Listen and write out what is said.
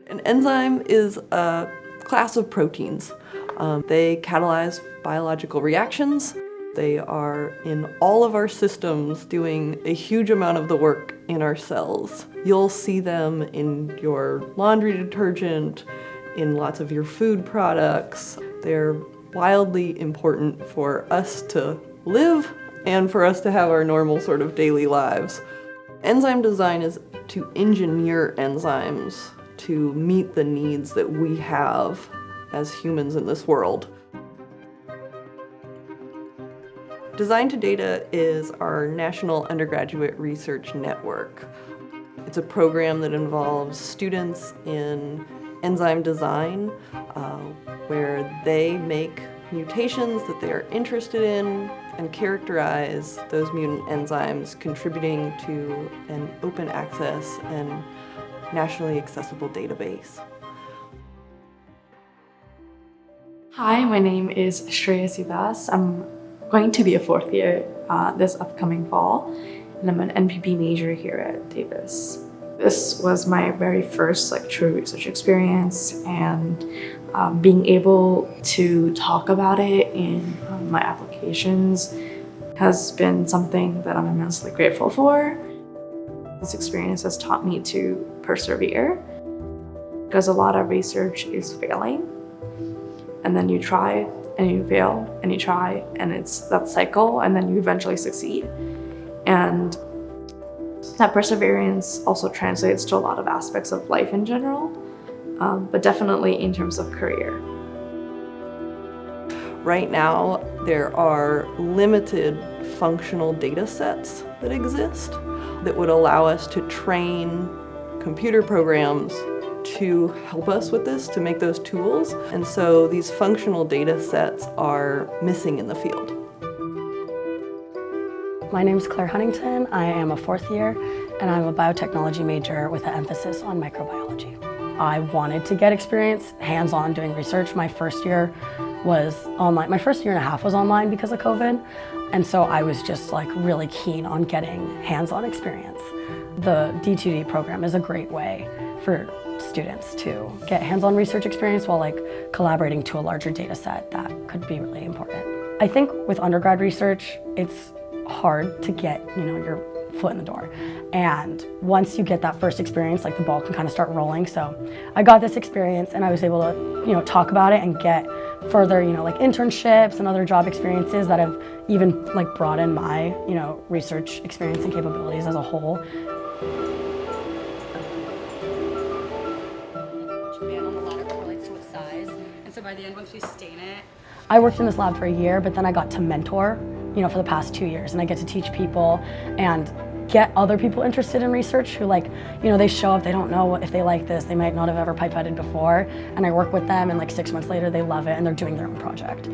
An enzyme is a class of proteins. They catalyze biological reactions. They are in all of our systems doing a huge amount of the work in our cells. You'll see them in your laundry detergent, in lots of your food products. They're wildly important for us to live and for us to have our normal sort of daily lives. Enzyme design is to engineer enzymes to meet the needs that we have as humans in this world. Design to Data is our national undergraduate research network. It's a program that involves students in enzyme design, where they make mutations that they are interested in and characterize those mutant enzymes, contributing to an open access and nationally accessible database. Hi, my name is Shreya Sivas. I'm going to be a fourth year this upcoming fall, and I'm an NPP major here at Davis. This was my very first true research experience, and being able to talk about it in my applications has been something that I'm immensely grateful for. This experience has taught me to persevere, because a lot of research is failing, and then you try and you fail and you try, and it's that cycle, and then you eventually succeed. And that perseverance also translates to a lot of aspects of life in general, but definitely in terms of career. Right now, there are limited functional data sets that exist that would allow us to train computer programs to help us with this, to make those tools. And so these functional data sets are missing in the field. My name is Claire Huntington. I am a fourth year, and I'm a biotechnology major with an emphasis on microbiology. I wanted to get experience hands-on doing research. My first year was online. My first year and a half was online because of COVID. And so I was just really keen on getting hands-on experience. The D2D program is a great way for students to get hands-on research experience while collaborating to a larger data set. That could be really important. I think with undergrad research, it's hard to get your foot in the door. And once you get that first experience, the ball can kind of start rolling. So I got this experience, and I was able to talk about it and get further internships and other job experiences that have even broadened my research experience and capabilities as a whole. On the ladder correlates to its size, and so by the end, once we stain it. I worked in this lab for a year, but then I got to mentor for the past 2 years, and I get to teach people and get other people interested in research who they show up, they don't know if they like this, they might not have ever pipetted before, and I work with them, and 6 months later they love it and they're doing their own project.